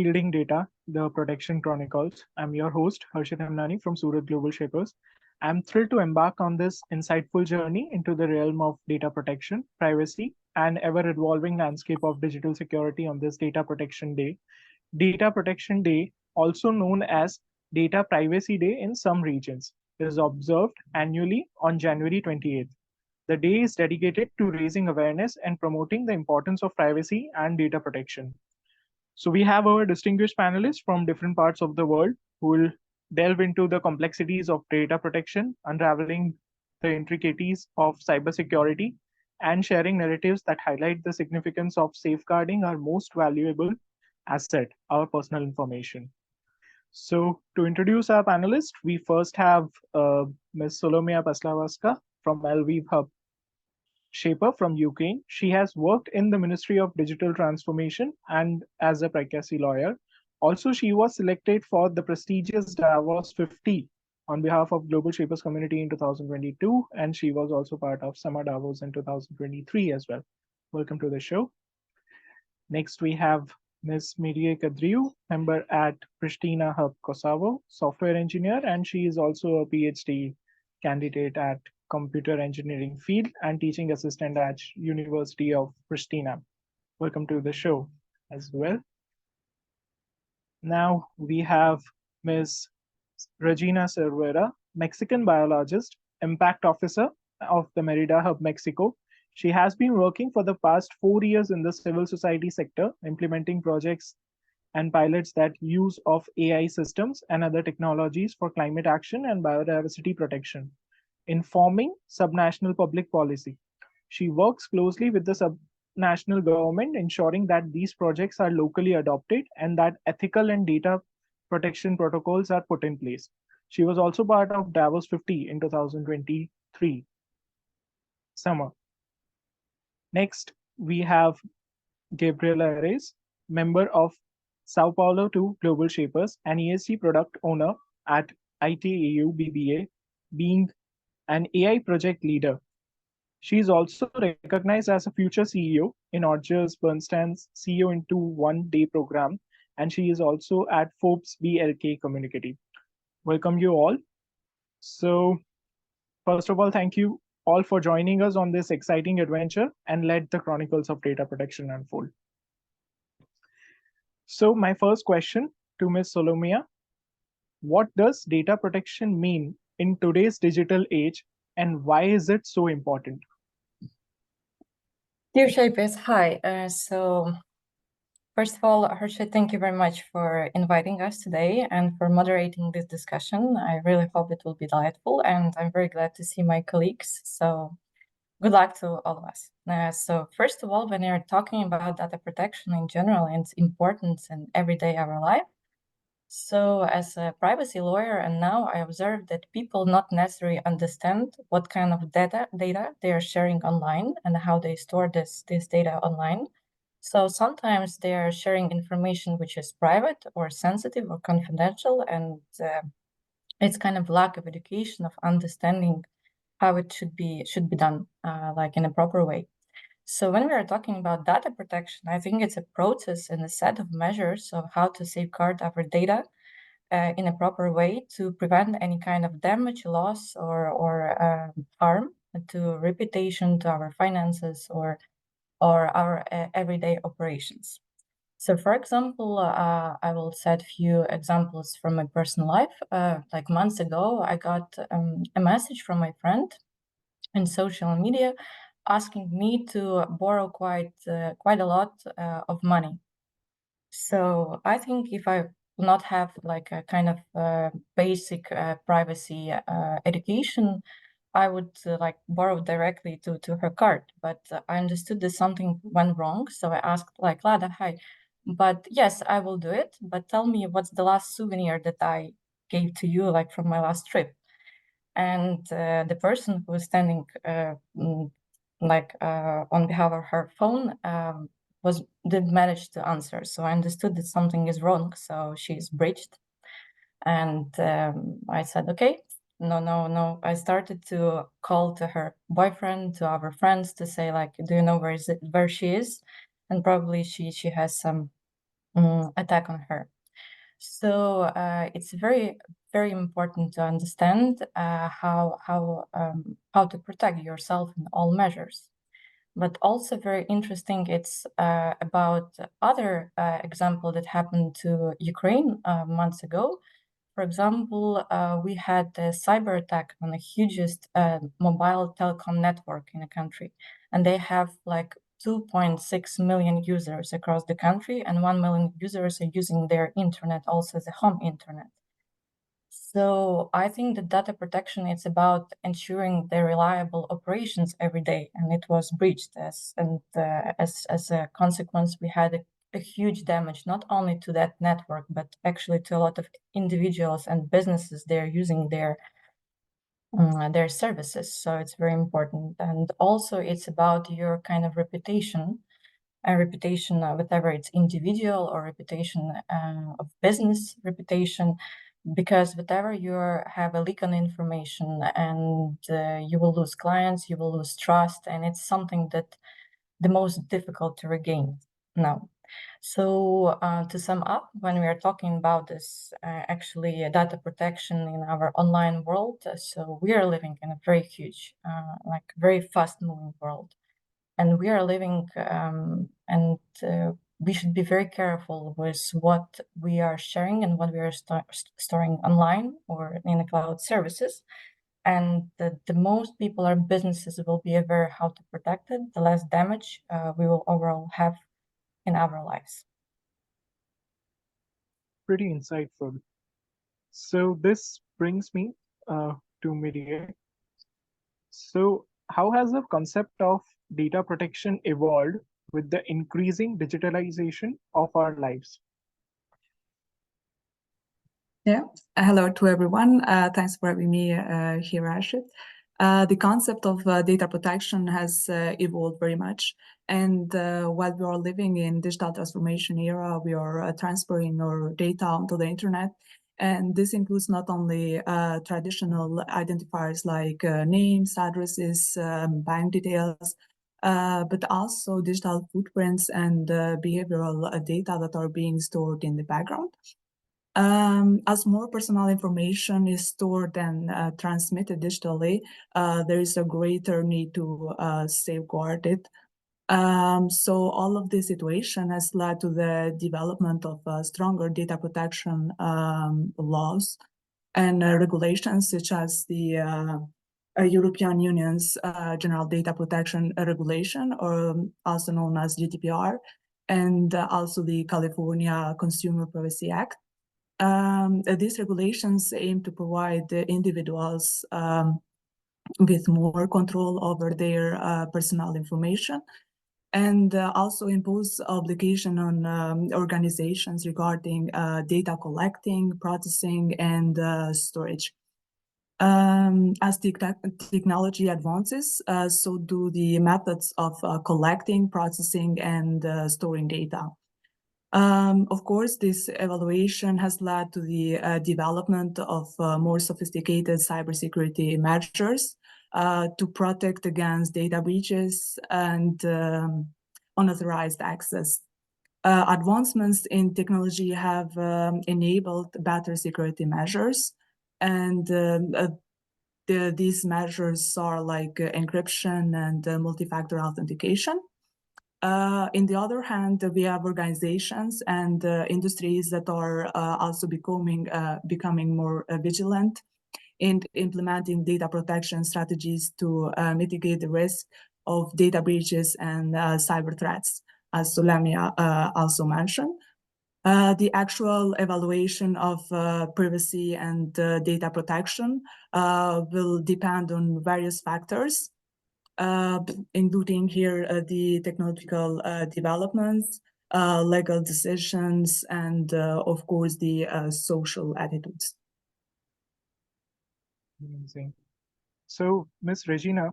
Shielding Data, the Protection Chronicles. I'm your host, Harshit Hemnani from Surat Global Shapers. I'm thrilled to embark on this insightful journey into the realm of data protection, privacy, and ever evolving landscape of digital security on this Data Protection Day. Data Protection Day, also known as Data Privacy Day in some regions, is observed annually on January 28th. The day is dedicated to raising awareness and promoting the importance of privacy and data protection. So we have our distinguished panelists from different parts of the world who will delve into the complexities of data protection, unraveling the intricacies of cybersecurity, and sharing narratives that highlight the significance of safeguarding our most valuable asset, our personal information. So to introduce our panelists, we first have Ms. Solomiya Paslavska from Lviv Hub Shaper from Ukraine. She has worked in the Ministry of Digital Transformation and as a privacy lawyer. Also, she was selected for the prestigious Davos 50 on behalf of Global Shapers community in 2022, and she was also part of Summer Davos in 2023 as well. Welcome to the show. Next, we have Ms. Mihrije Kadriu, member at Prishtina Hub Kosovo, software engineer, and she is also a PhD candidate at computer engineering field and teaching assistant at University of Prishtina. Welcome to the show as well. Now we have Ms. Regina Cervera, Mexican biologist, impact officer of the Merida Hub, Mexico. She has been working for the past 4 years in the civil society sector, implementing projects and pilots that use of AI systems and other technologies for climate action and biodiversity protection, informing subnational public policy. She works closely with the subnational government, ensuring that these projects are locally adopted and that ethical and data protection protocols are put in place. She was also part of Davos 50 in 2023 summer. Next, we have Gabriela, member of Sao Paulo to Global Shapers, an ESG product owner at ITAU BBA, being an AI project leader. She is also recognized as a future CEO in Odgers Bernstein's CEO into One Day program, and she is also at Forbes BLK community. Welcome you all. So, first of all, thank you all for joining us on this exciting adventure and let the chronicles of data protection unfold. So, my first question to Ms. Solomiya, what does data protection mean in today's digital age, and why is it so important? Dear Shapers, hi. First of all, Harshit, thank you very much for inviting us today and for moderating this discussion. I really hope it will be delightful, and I'm very glad to see my colleagues. So good luck to all of us. So first of all, when you're talking about data protection in general and its importance in everyday our life, so as a privacy lawyer, and now I observe that people not necessarily understand what kind of data they are sharing online and how they store this data online. So sometimes they are sharing information which is private or sensitive or confidential, and it's kind of lack of education of understanding how it should be done, like in a proper way. So when we are talking about data protection, I think it's a process and a set of measures of how to safeguard our data in a proper way to prevent any kind of damage, loss, or harm to reputation, to our finances, or our everyday operations. So, for example, I will set a few examples from my personal life. Like months ago, I got a message from my friend in social media asking me to borrow quite a lot of money. So I think if I will not have like a kind of basic privacy education, I would like borrow directly to her card. But I understood that something went wrong, so I asked like, Lada, hi, but yes, I will do it. But tell me, what's the last souvenir that I gave to you, like from my last trip? And the person who was standing on behalf of her phone didn't manage to answer. So I understood that something is wrong. So she's breached, and I said, okay, no. I started to call to her boyfriend, to our friends, to say like, do you know where she is? And probably she has some attack on her. So it's very, very important to understand how to protect yourself in all measures. But also very interesting, it's about other example that happened to Ukraine months ago. For example, we had a cyber attack on the hugest mobile telecom network in the country, and they have like 2.6 million users across the country, and 1 million users are using their internet also as a home internet. So I think the data protection, it's about ensuring the reliable operations every day, and it was breached as a consequence. We had a huge damage, not only to that network, but actually to a lot of individuals and businesses. They're using their services. So it's very important. And also it's about your kind of reputation, a reputation, whatever it's individual or reputation of business reputation, because whatever you have a leak on information, and you will lose clients, you will lose trust, and it's something that the most difficult to regain now. So to sum up, when we are talking about this, actually data protection in our online world, so we are living in a very huge, like very fast moving world. And we are living, and we should be very careful with what we are sharing and what we are storing online or in the cloud services. And the most people or businesses will be aware how to protect it, the less damage we will overall have in our lives. Pretty insightful. So this brings me to Mihrije. So how has the concept of data protection evolved with the increasing digitalization of our lives? Yeah, hello to everyone. Thanks for having me here, Harshit. The concept of data protection has evolved very much. And while we are living in digital transformation era, we are transferring our data onto the internet. And this includes not only traditional identifiers like names, addresses, bank details, but also digital footprints and behavioral data that are being stored in the background. As more personal information is stored and transmitted digitally, there is a greater need to safeguard it. So all of this situation has led to the development of stronger data protection laws and regulations, such as the European Union's General Data Protection Regulation, or also known as GDPR, and also the California Consumer Privacy Act. These regulations aim to provide individuals with more control over their personal information, and also impose obligation on organizations regarding data collecting, processing, and storage. As technology advances, so do the methods of collecting, processing, and storing data. Of course, this evaluation has led to the development of more sophisticated cybersecurity measures to protect against data breaches and unauthorized access. Advancements in technology have enabled better security measures, and these measures are like encryption and multi-factor authentication. In the other hand, we have organizations and industries that are also becoming more vigilant in implementing data protection strategies to mitigate the risk of data breaches and cyber threats, as Solomiya also mentioned. The actual evaluation of privacy and data protection will depend on various factors, including here the technological developments, legal decisions, and of course the social attitudes. Amazing. So, Ms. Regina,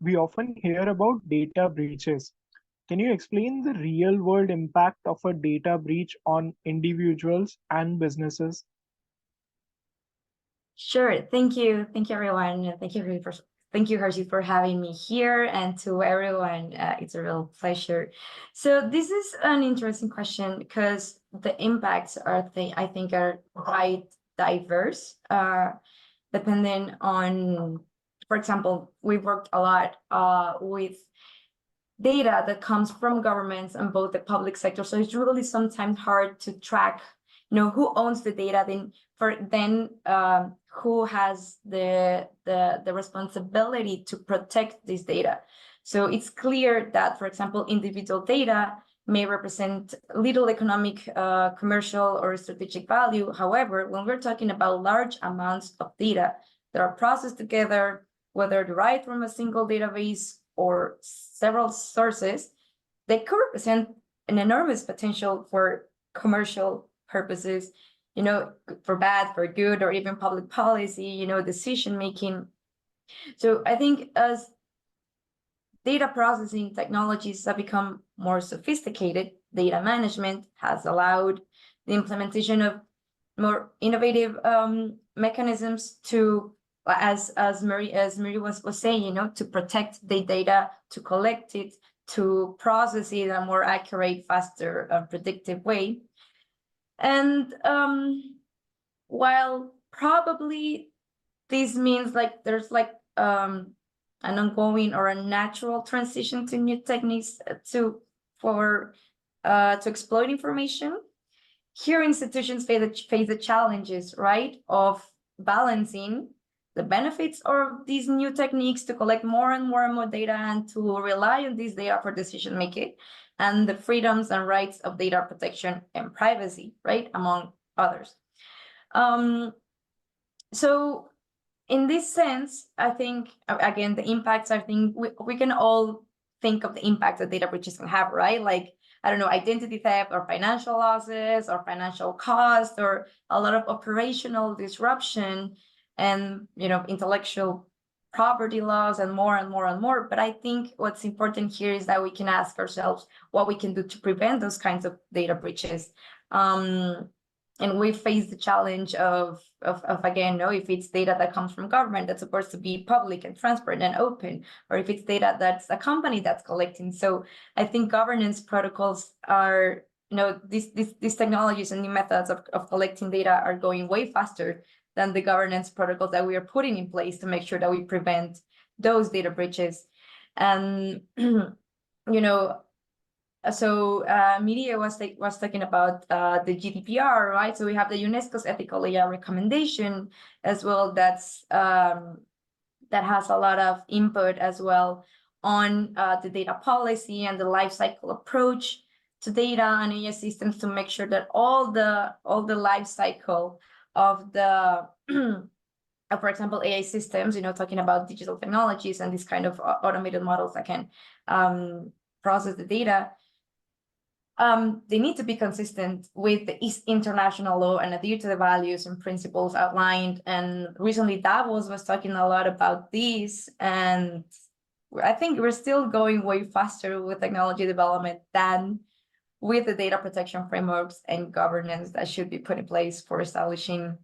we often hear about data breaches. Can you explain the real world impact of a data breach on individuals and businesses? Sure. Thank you. Thank you, everyone. Thank you for Thank you, Harshit, for having me here, and to everyone, it's a real pleasure. So this is an interesting question because the impacts I think, are quite diverse, depending on, for example, we've worked a lot with data that comes from governments and both the public sector. So it's really sometimes hard to track, who owns the data, who has the responsibility to protect this data. So it's clear that, for example, individual data may represent little economic, commercial, or strategic value. However, when we're talking about large amounts of data that are processed together, whether derived from a single database or several sources, they could represent an enormous potential for commercial purposes, for bad, for good, or even public policy, decision making. So I think as data processing technologies have become more sophisticated, data management has allowed the implementation of more innovative mechanisms to, as Mihrije was saying, to protect the data, to collect it, to process it in a more accurate, faster, predictive way. And while probably this means there's an ongoing or a natural transition to new techniques to exploit information, here institutions face the challenges, right, of balancing the benefits of these new techniques to collect more and more data and to rely on this data for decision making, and the freedoms and rights of data protection and privacy, right, among others. So in this sense, I think, again, the impacts, I think we can all think of the impact that data breaches can have, right? I don't know, identity theft, or financial losses, or financial cost, or a lot of operational disruption, and intellectual property laws, and more and more and more. But I think what's important here is that we can ask ourselves what we can do to prevent those kinds of data breaches. And we face the challenge of again, if it's data that comes from government that's supposed to be public and transparent and open, or if it's data that's a company that's collecting. So I think governance protocols are, these technologies and new methods of collecting data are going way faster than the governance protocols that we are putting in place to make sure that we prevent those data breaches. And so Mihrije was talking about the GDPR, right? So we have the UNESCO's ethical AI recommendation as well. That has a lot of input as well on the data policy and the life cycle approach to data and AI systems to make sure that all the life cycle of the for example, AI systems, talking about digital technologies and these kind of automated models that can process the data. They need to be consistent with the international law and adhere to the values and principles outlined. And recently Davos was talking a lot about this. And I think we're still going way faster with technology development than with the data protection frameworks and governance that should be put in place for establishing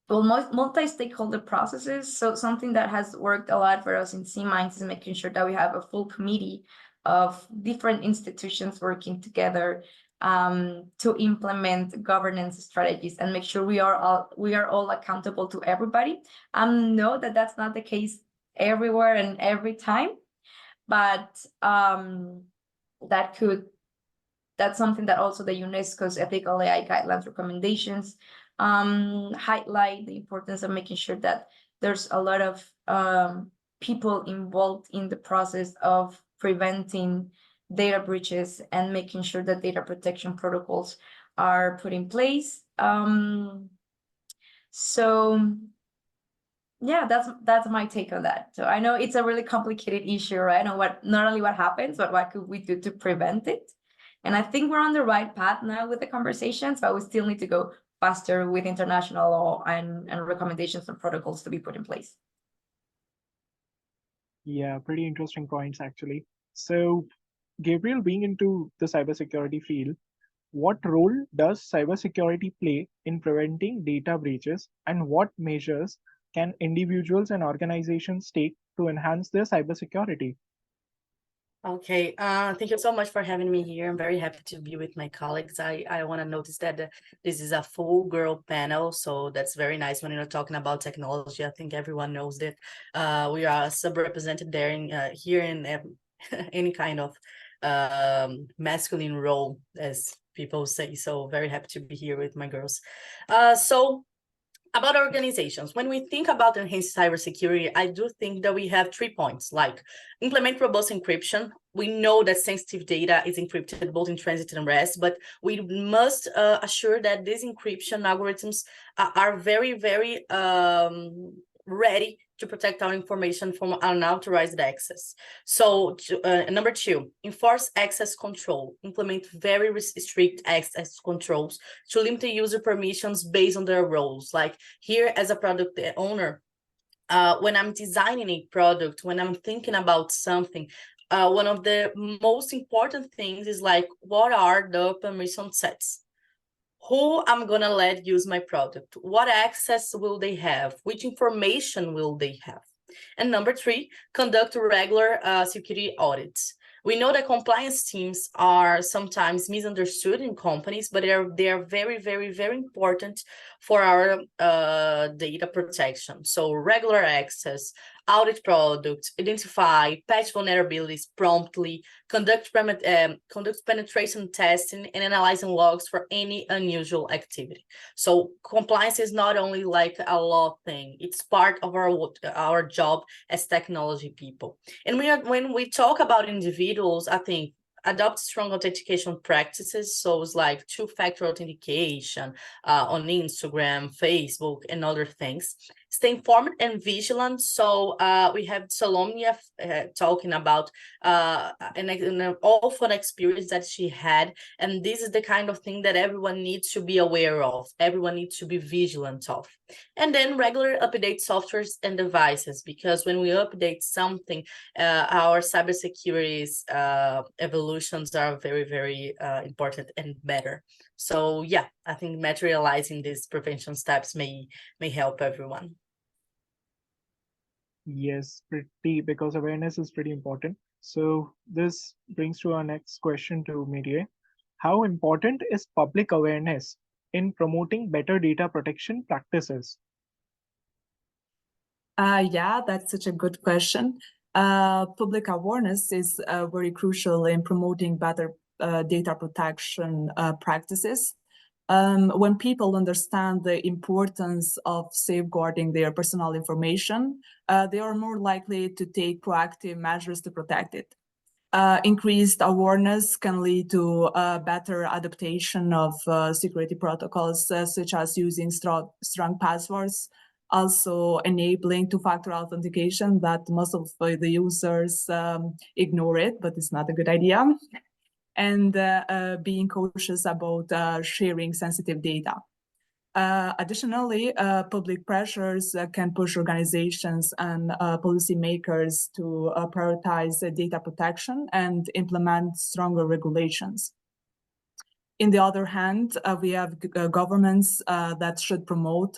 multi-stakeholder processes. So something that has worked a lot for us in C-Minds is making sure that we have a full committee of different institutions working together to implement governance strategies and make sure we are all accountable to everybody. Know that that's not the case everywhere and every time, but that's something that also the UNESCO's ethical AI guidelines recommendations highlight the importance of making sure that there's a lot of people involved in the process of preventing data breaches and making sure that data protection protocols are put in place. So yeah, that's my take on that. So I know it's a really complicated issue, right? And not only what happens, but what could we do to prevent it? And I think we're on the right path now with the conversations, but we still need to go faster with international law and recommendations and protocols to be put in place. Yeah, pretty interesting points, actually. So, Gabriel, being into the cybersecurity field, what role does cybersecurity play in preventing data breaches, and what measures can individuals and organizations take to enhance their cybersecurity? Okay, thank you so much for having me here. I'm very happy to be with my colleagues. I want to notice that this is a full girl panel, so that's very nice when you're talking about technology. I think everyone knows that we are subrepresented there in here in any kind of masculine role, as people say. So very happy to be here with my girls. So about organizations, when we think about enhanced cybersecurity, I do think that we have 3 points, like implement robust encryption. We know that sensitive data is encrypted both in transit and rest, but we must assure that these encryption algorithms are very, very ready to protect our information from unauthorized access. So number 2, enforce access control, implement very strict access controls to limit the user permissions based on their roles. Like here as a product owner, when I'm designing a product, when I'm thinking about something, one of the most important things is like, what are the permission sets? Who I'm gonna let use my product? What access will they have? Which information will they have? And number 3, conduct regular security audits. We know that compliance teams are sometimes misunderstood in companies, but they are very, very, very important for our data protection. So regular access, audit products, identify patch vulnerabilities promptly, conduct penetration testing, and analyzing logs for any unusual activity. So compliance is not only like a law thing; it's part of our job as technology people. And when we talk about individuals, I think adopt strong authentication practices. So it's like 2-factor authentication on Instagram, Facebook, and other things. Stay informed and vigilant. So we have Solomiya talking about an awful experience that she had. And this is the kind of thing that everyone needs to be aware of. Everyone needs to be vigilant of. And then regular update softwares and devices, because when we update something, our cybersecurity evolutions are very, very important and better. So yeah, I think materializing these prevention steps may help everyone. Yes, because awareness is pretty important. So this brings to our next question to Mihrije. How important is public awareness in promoting better data protection practices? Yeah, that's such a good question. Public awareness is very crucial in promoting better data protection practices. When people understand the importance of safeguarding their personal information, they are more likely to take proactive measures to protect it. Increased awareness can lead to better adaptation of security protocols, such as using strong passwords, also enabling 2-factor authentication that most of the users ignore it, but it's not a good idea, and being cautious about sharing sensitive data. Additionally, public pressures can push organizations and policymakers to prioritize data protection and implement stronger regulations. In the other hand, we have governments that should promote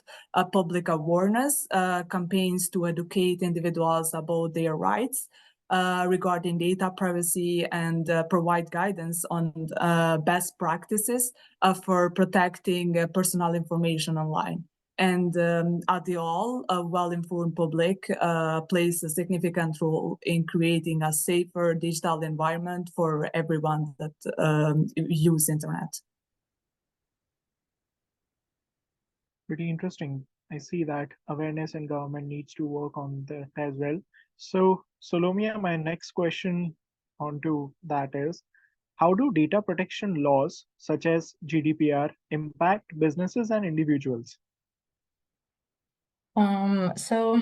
public awareness campaigns to educate individuals about their rights regarding data privacy and provide guidance on best practices for protecting personal information online. And at the all, a well-informed public plays a significant role in creating a safer digital environment for everyone that use internet. Pretty interesting. I see that awareness and government needs to work on that as well. So, Solomiya, my next question onto that is, how do data protection laws such as GDPR impact businesses and individuals? So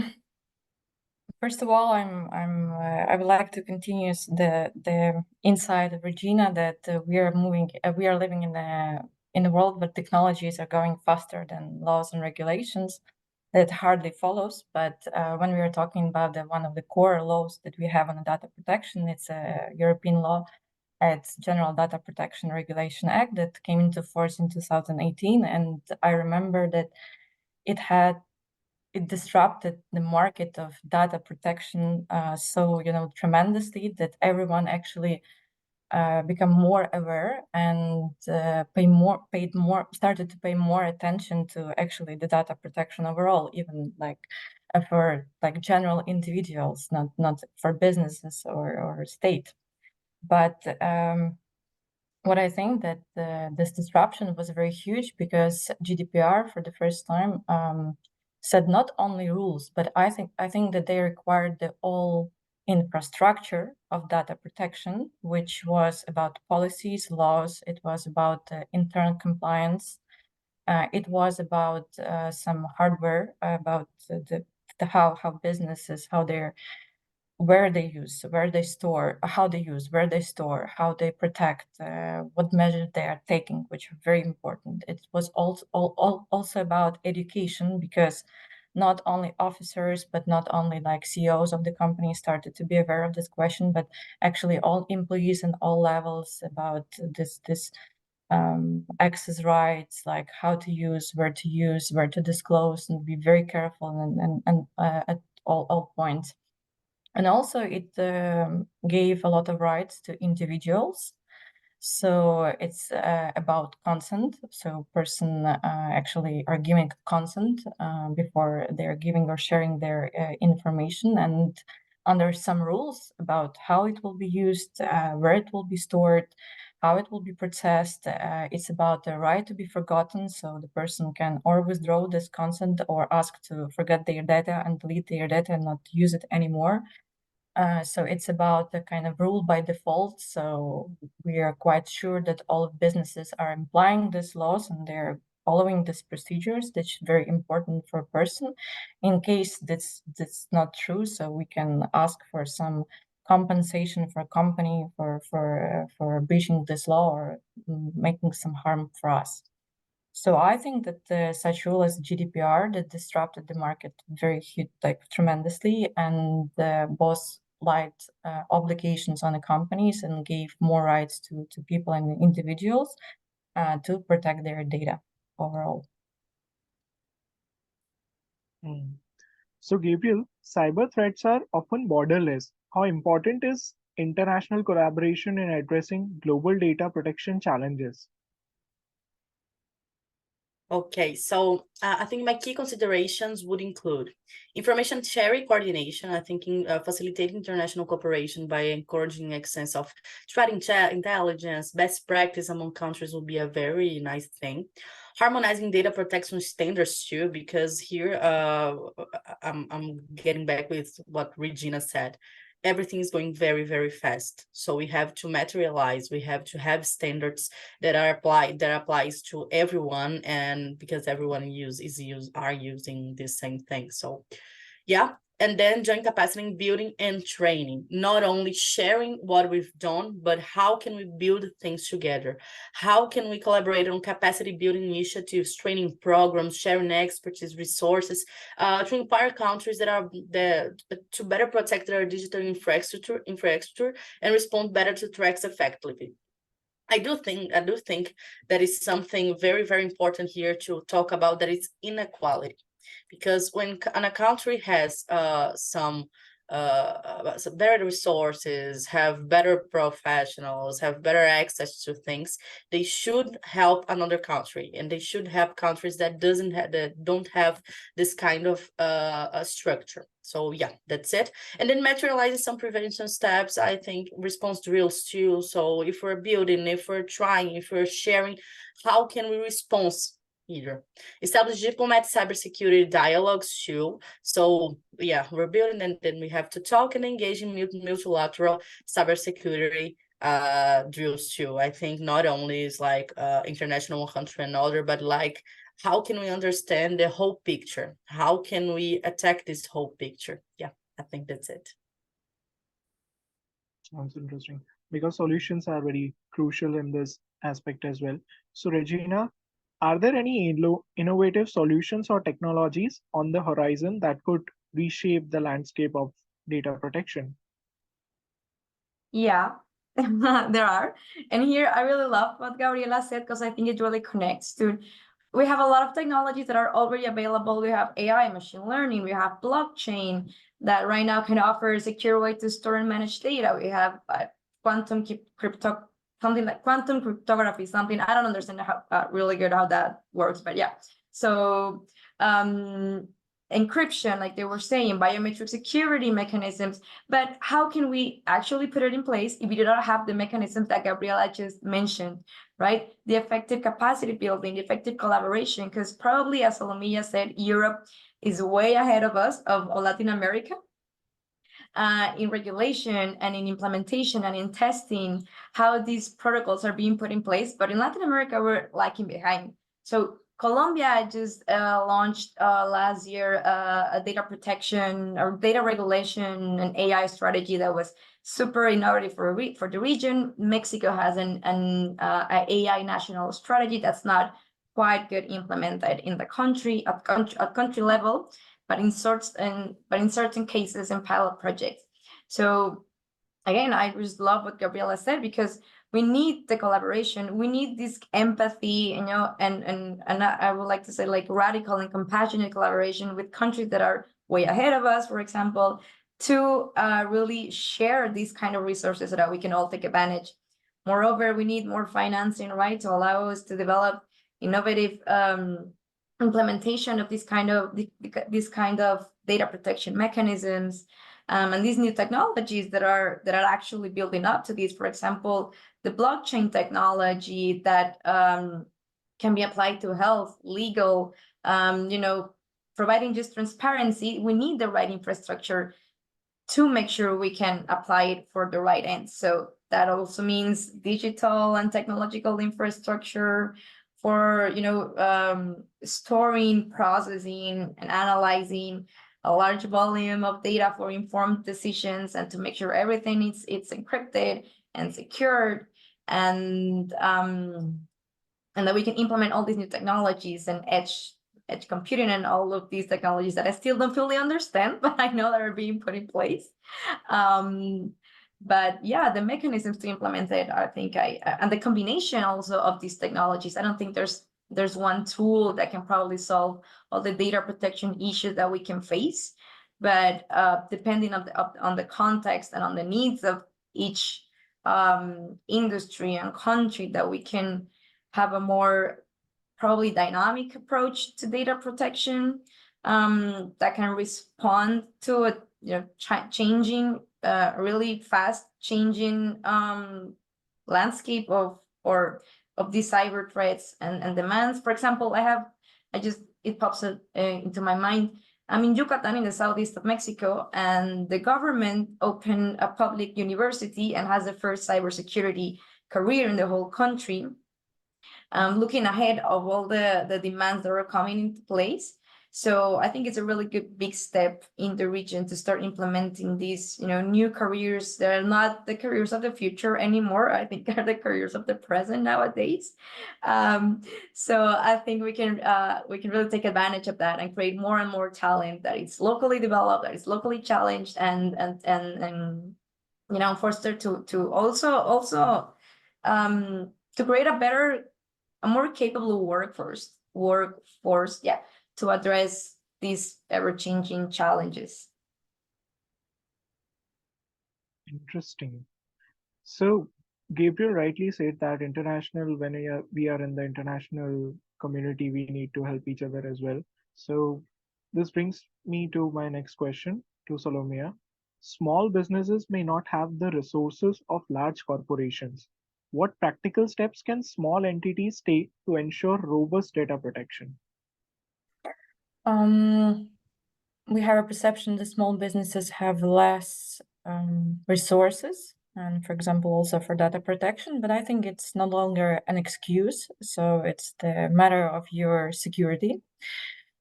first of all, I would like to continue the insight of Regina that we are living in a world where technologies are going faster than laws and regulations. That hardly follows, but when we are talking about one of the core laws that we have on data protection, it's a European law. It's General Data Protection Regulation Act that came into force in 2018, and I remember that it it disrupted the market of data protection so tremendously that everyone actually become more aware and started to pay more attention to actually the data protection overall, even like for like general individuals, not for businesses or state. But what I think that this disruption was very huge because GDPR for the first time set not only rules, but I think that they required the whole infrastructure of data protection, which was about policies, laws. It was about internal compliance. It was about some hardware, about the how businesses, where they use, where they store, how they use, where they store, how they protect, what measures they are taking, which are very important. It was also about education, because not only officers, but not only like CEOs of the company started to be aware of this question, but actually all employees in all levels about this access rights, like how to use, where to disclose, and be very careful and at all points. And also it gave a lot of rights to individuals. So it's about consent. So person actually are giving consent before they're giving or sharing their information, and under some rules about how it will be used, where it will be stored, how it will be processed. It's about the right to be forgotten. So the person can or withdraw this consent or ask to forget their data and delete their data and not use it anymore. So it's about the kind of rule by default. So we are quite sure that all businesses are implying these laws and they're following these procedures. That's very important for a person. In case that's not true, so we can ask for some compensation for a company for breaching this law or making some harm for us. So I think that such rule as GDPR that disrupted the market very tremendously, and both laid obligations on the companies and gave more rights to people and individuals to protect their data overall. So Gabriel, cyber threats are often borderless. How important is international collaboration in addressing global data protection challenges? Okay, so I think my key considerations would include information sharing coordination. I think facilitating international cooperation by encouraging exchange of threat intelligence, best practice among countries would be a very nice thing. Harmonizing data protection standards too, because here I'm getting back with what Regina said. Everything is going very, very fast. So we have to materialize, we have to have standards that applies to everyone, and because everyone are using the same thing. So yeah. And then joint capacity building and training, not only sharing what we've done, but how can we build things together? How can we collaborate on capacity building initiatives, training programs, sharing expertise, resources, to empower countries to better protect their digital infrastructure and respond better to threats effectively. I do think that is something very, very important here to talk about, that is inequality. Because when a country has some better resources, have better professionals, have better access to things, they should help another country, and they should help countries that don't have this kind of structure. So yeah, that's it. And then materializing some prevention steps, I think response drills too. So if we're building, if we're trying, if we're sharing, how can we respond? Either establish diplomatic cybersecurity dialogues too. So yeah, we're building, and then we have to talk and engage in multilateral cybersecurity drills too. I think not only is like international one country another, but like how can we understand the whole picture? How can we attack this whole picture? Yeah, I think that's it. Sounds interesting, because solutions are very crucial in this aspect as well. So Regina, are there any innovative solutions or technologies on the horizon that could reshape the landscape of data protection? Yeah, there are. And here I really love what Gabriela said, because I think it really connects to we have a lot of technologies that are already available. We have AI, machine learning, we have blockchain that right now can offer a secure way to store and manage data. We have quantum something like quantum cryptography, something I don't understand how really good how that works, but yeah. So encryption, like they were saying, biometric security mechanisms, but how can we actually put it in place if we do not have the mechanisms that Gabriela just mentioned, right? The effective capacity building, the effective collaboration, because probably, as Solomiya said, Europe is way ahead of us, of Latin America, in regulation and in implementation and in testing, how these protocols are being put in place. But in Latin America, we're lagging behind. So Colombia just launched last year a data protection or data regulation and AI strategy that was super innovative for the region. Mexico has an AI national strategy that's not quite good implemented in the country at country level, but in certain cases and pilot projects. So again, I just love what Gabriela said, because we need the collaboration, we need this empathy, you know, and I would like to say like radical and compassionate collaboration with countries that are way ahead of us, for example, to really share these kind of resources so that we can all take advantage. Moreover, we need more financing, right, to allow us to develop innovative implementation of this kind of data protection mechanisms, and these new technologies that are actually building up to these. For example, the blockchain technology that can be applied to health, legal, you know, providing just transparency. We need the right infrastructure to make sure we can apply it for the right ends. So that also means digital and technological infrastructure for, you know, storing, processing, and analyzing a large volume of data for informed decisions, and to make sure everything is encrypted and secured, and that we can implement all these new technologies and edge computing and all of these technologies that I still don't fully understand, but I know that are being put in place. But yeah, the mechanisms to implement it, I think and the combination also of these technologies, I don't think there's one tool that can probably solve all the data protection issues that we can face. But depending on the context and on the needs of each industry and country, that we can have a more probably dynamic approach to data protection that can respond to a changing, really fast changing landscape of these cyber threats and demands. For example, it pops into my mind. I'm in Yucatan, in the southeast of Mexico, and the government opened a public university and has the first cybersecurity career in the whole country. Looking ahead of all the demands that are coming into place. So I think it's a really good big step in the region to start implementing these, new careers. They're not the careers of the future anymore. I think they're the careers of the present nowadays. So I think we can really take advantage of that and create more and more talent that is locally developed, that is locally challenged, and foster to also to create a more capable workforce, to address these ever-changing challenges. Interesting. So Gabriel rightly said that when we are in the international community, we need to help each other as well. So this brings me to my next question to Solomiya. Small businesses may not have the resources of large corporations. What practical steps can small entities take to ensure robust data protection? We have a perception that small businesses have less resources, and for example, also for data protection, but I think it's no longer an excuse. So it's the matter of your security.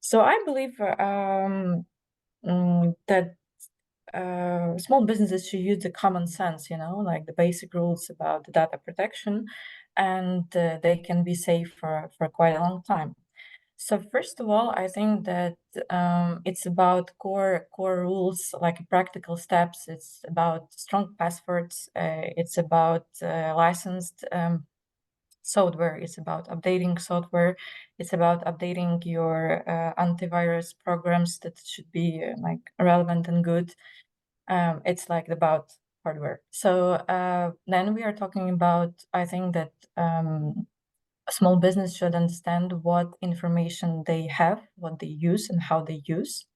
So I believe that small businesses should use the common sense, like the basic rules about the data protection, and they can be safe for quite a long time. So first of all, I think that it's about core rules, like practical steps. It's about strong passwords. It's about licensed software, it's about updating software, it's about updating your antivirus programs that should be like relevant and good. It's like about hardware. So then we are talking about, I think that a small business should understand what information they have, what they use, and how they use.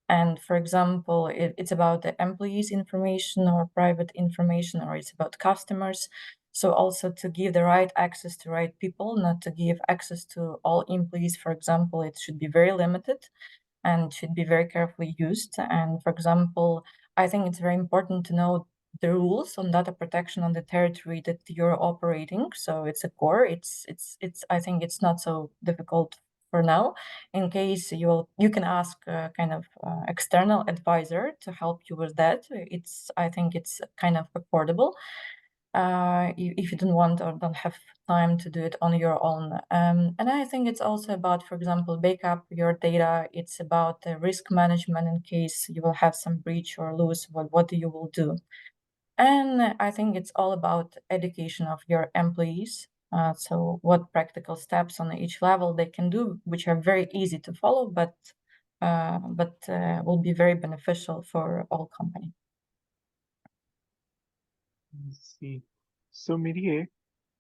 And for example, it's about the employees' information or private information, or it's about customers. So also to give the right access to right people, not to give access to all employees, for example, it should be very limited and should be very carefully used. And for example, I think it's very important to know the rules on data protection on the territory that you're operating. So it's a core. I think it's not so difficult for now. In case you can ask a kind of external advisor to help you with that. I think it's kind of affordable. If you don't want or don't have time to do it on your own. And I think it's also about, for example, backup your data. It's about risk management in case you will have some breach or lose, what you will do. And I think it's all about education of your employees. So what practical steps on each level they can do, which are very easy to follow, but will be very beneficial for all companies. Let's see. So, Mihrije,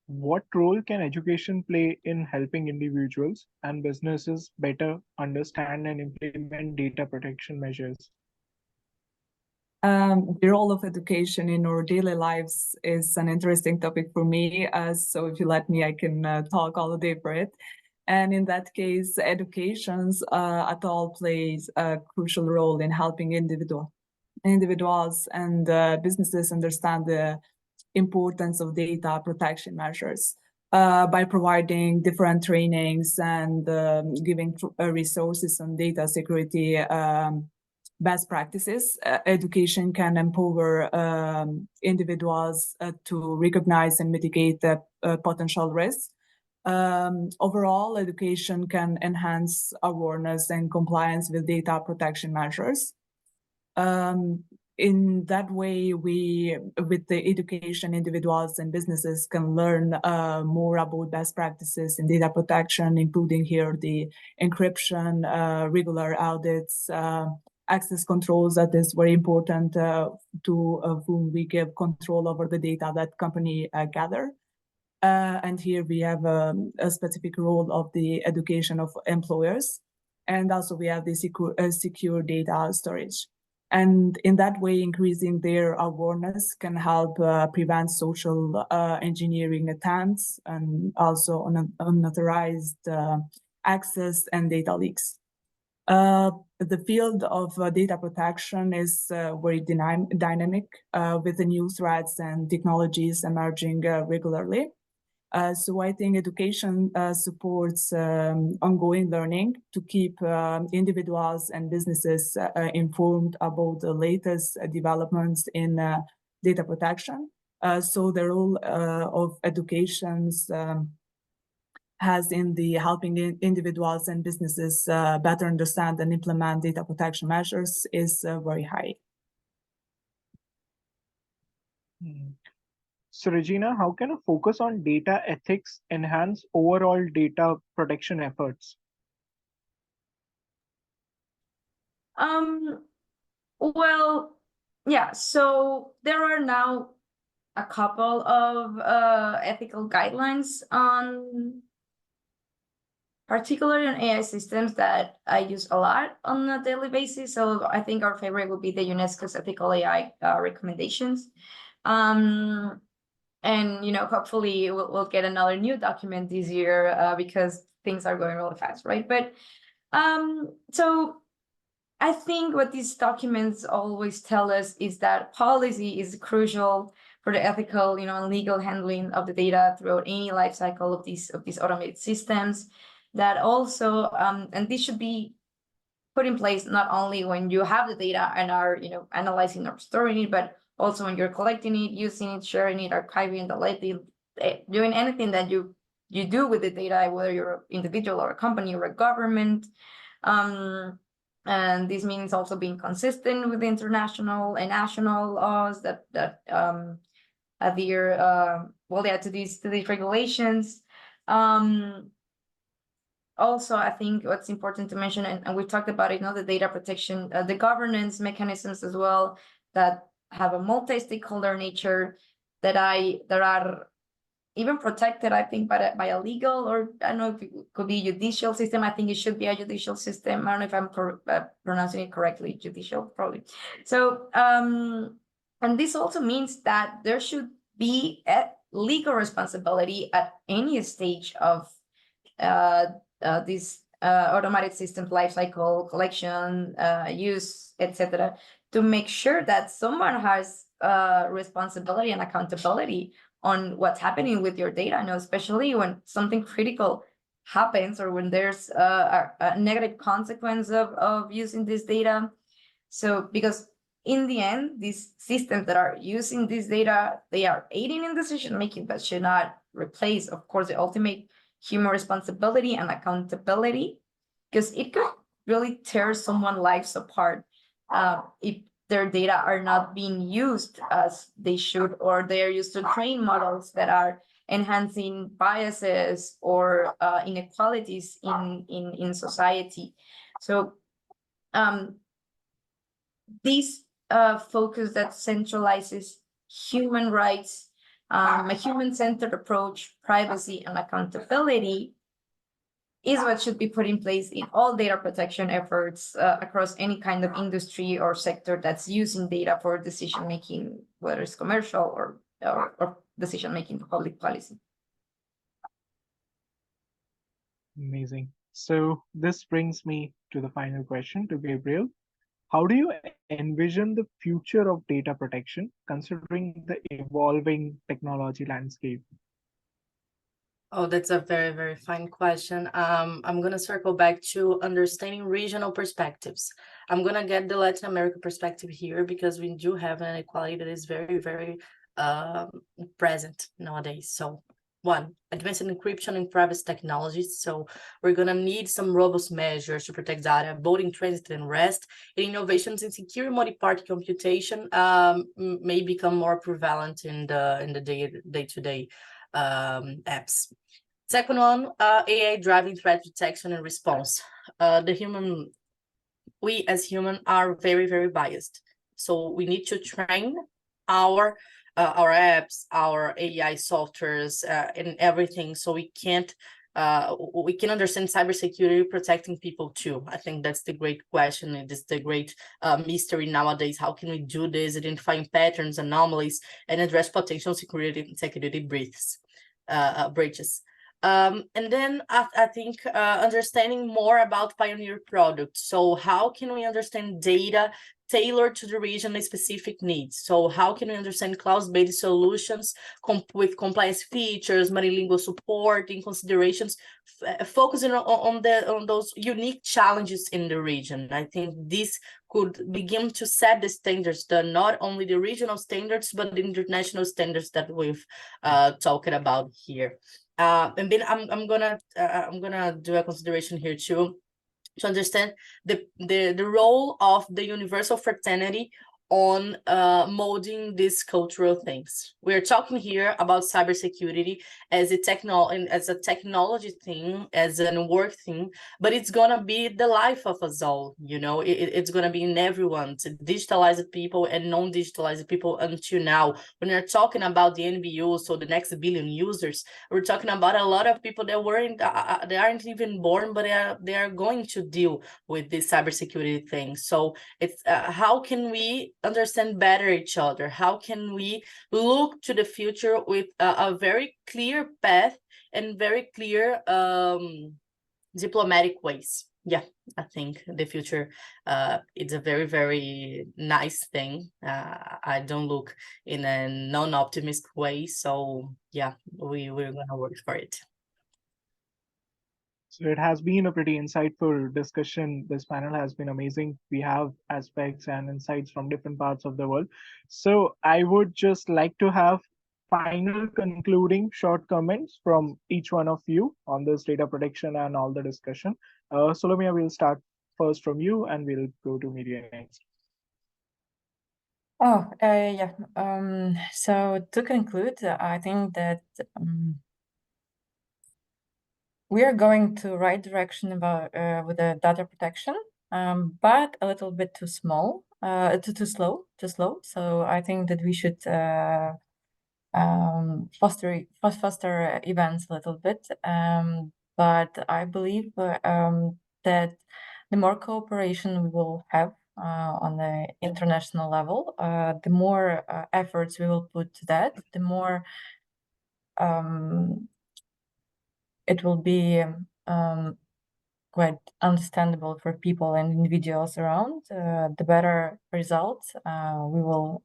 what role can education play in helping individuals and businesses better understand and implement data protection measures? The role of education in our daily lives is an interesting topic for me. So if you let me, I can talk all day for it. And in that case, educations at all plays a crucial role in helping individuals and businesses understand the importance of data protection measures by providing different trainings and giving resources on data security best practices. Education can empower individuals to recognize and mitigate the potential risks. Overall, education can enhance awareness and compliance with data protection measures. In that way, with the education, individuals and businesses can learn more about best practices in data protection, including here the encryption, regular audits, access controls. That is very important to whom we give control over the data that company gather. And here we have a specific role of the education of employers. And also we have the secure data storage. And in that way, increasing their awareness can help prevent social engineering attempts and also unauthorized access and data leaks. The field of data protection is very dynamic with the new threats and technologies emerging regularly. So I think education supports ongoing learning to keep individuals and businesses informed about the latest developments in data protection. So the role of educations has in the helping individuals and businesses better understand and implement data protection measures is very high. So, Regina, how can a focus on data ethics enhance overall data protection efforts? Well, yeah, so there are now a couple of ethical guidelines on particularly on AI systems that I use a lot on a daily basis. So I think our favorite would be the UNESCO's ethical AI recommendations. And hopefully we'll get another new document this year because things are going really fast, right? But so I think what these documents always tell us is that policy is crucial for the ethical, and legal handling of the data throughout any life cycle of these automated systems. That also, and this should be put in place not only when you have the data and are, analyzing or storing it, but also when you're collecting it, using it, sharing it, archiving, deleting, doing anything that you do with the data, whether you're an individual or a company or a government. And this means also being consistent with international and national laws that adhere to these regulations. Also, I think what's important to mention, and we talked about it, the data protection, the governance mechanisms as well, that have a multi-stakeholder nature, that are even protected, I think, by a legal, or I don't know if it could be judicial system. I think it should be a judicial system. I don't know if I'm pronouncing it correctly, judicial, probably. So, and this also means that there should be a legal responsibility at any stage of this automatic systems lifecycle, collection, use, etc., to make sure that someone has responsibility and accountability on what's happening with your data, especially when something critical happens, or when there's a negative consequence of using this data. So, because in the end, these systems that are using this data, they are aiding in decision making, but should not replace, of course, the ultimate human responsibility and accountability, because it could really tear someone's lives apart if their data are not being used as they should, or they are used to train models that are enhancing biases or inequalities in society. So this focus that centralizes human rights, a human-centered approach, privacy, and accountability is what should be put in place in all data protection efforts across any kind of industry or sector that's using data for decision-making, whether it's commercial or decision-making for public policy. Amazing. So this brings me to the final question to Gabriel. How do you envision the future of data protection, considering the evolving technology landscape? Oh, that's a very, very fine question. I'm going to circle back to understanding regional perspectives. I'm going to get the Latin America perspective here, because we do have an inequality that is very, very present nowadays. So, one, advanced encryption and privacy technologies. So we're going to need some robust measures to protect data, both in transit and rest. And innovations in secure multi-party computation may become more prevalent in the day-to-day apps. Second one, AI driving threat detection and response. We as human are very, very biased. So we need to train our apps, our AI softwares, and everything, so we can understand cybersecurity protecting people too. I think that's the great question. It is the great mystery nowadays. How can we do this, identifying patterns, anomalies, and address potential security breaches? And then I think understanding more about pioneer products. So how can we understand data tailored to the region and specific needs? So how can we understand cloud-based solutions with compliance features, multilingual support, in considerations, focusing on those unique challenges in the region? I think this could begin to set the standards, not only the regional standards, but the international standards that we've talked about here. And then I'm gonna do a consideration here too, to understand the role of the universal fraternity on molding these cultural things. We're talking here about cybersecurity as a technology thing, as a work thing, but it's gonna be the life of us all. It's gonna be in everyone, to digitalized people and non-digitalized people. Until now, when we're talking about the NBU, so the next billion users, we're talking about a lot of people that they aren't even born, but they are going to deal with this cybersecurity thing. So it's how can we understand better each other? How can we look to the future with a very clear path and very clear diplomatic ways? Yeah, I think the future it's a very, very nice thing. I don't look in a non-optimist way. So yeah, we're gonna work for it. So it has been a pretty insightful discussion. This panel has been amazing. We have aspects and insights from different parts of the world. So I would just like to have final concluding short comments from each one of you on this data protection and all the discussion. Solomiya, we'll start first from you, and we'll go to Mihrije next. Yeah. So to conclude, I think that we are going to right direction about with the data protection, but a little bit too slow. So I think that we should foster events a little bit. But I believe that the more cooperation we will have on the international level, the more efforts we will put to that, the more it will be quite understandable for people and individuals around, the better results we will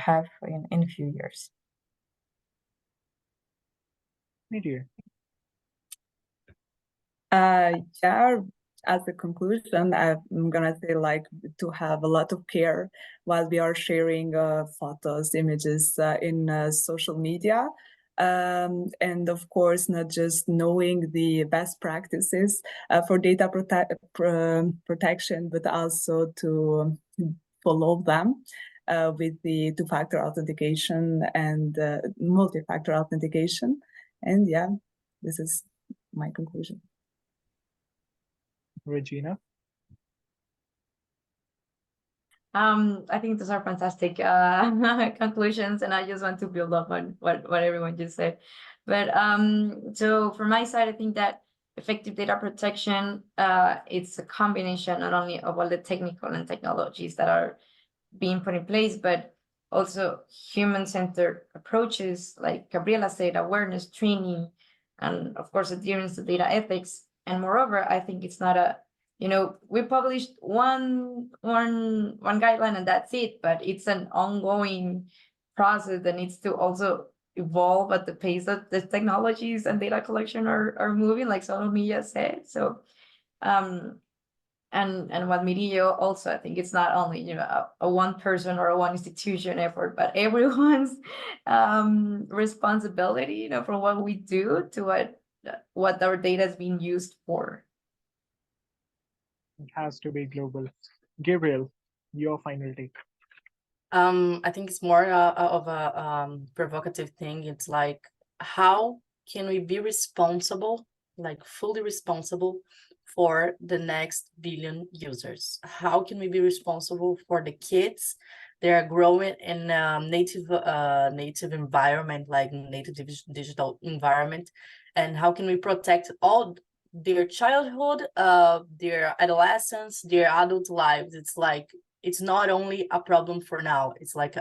have in a few years. Mihrije. Yeah, as a conclusion, I'm gonna say like to have a lot of care while we are sharing photos, images in social media. And of course, not just knowing the best practices for data protection, but also to follow them with the two-factor authentication and multi-factor authentication. And yeah, this is my conclusion. Regina. I think those are fantastic conclusions, and I just want to build up on what everyone just said. But so from my side, I think that effective data protection, it's a combination not only of all the technical and technologies that are being put in place, but also human-centered approaches, like Gabriela said, awareness, training, and of course adherence to data ethics. And moreover, I think it's not a, we published one guideline and that's it, but it's an ongoing process that needs to also evolve at the pace that the technologies and data collection are moving, like Solomiya said. So and what Mihrije also, I think it's not only a one person or a one institution effort, but everyone's responsibility, from what we do to what our data is being used for. It has to be global. Gabriel, your final take. I think it's more of a provocative thing. It's like, how can we be responsible, like fully responsible for the next billion users? How can we be responsible for the kids that are growing in native environment, like native digital environment? And how can we protect all their childhood, their adolescence, their adult lives? It's like, it's not only a problem for now, it's like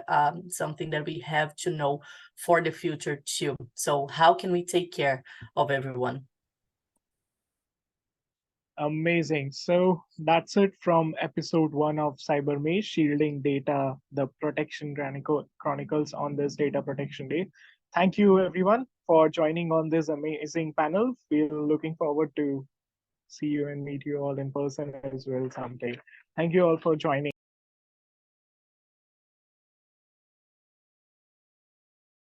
something that we have to know for the future too. So how can we take care of everyone? Amazing. So that's it from episode 1 of Cyber Maze, Shielding Data, the Protection Chronicles on this Data Protection Day. Thank you everyone for joining on this amazing panel. We're looking forward to see you and meet you all in person as well someday. Thank you all for joining.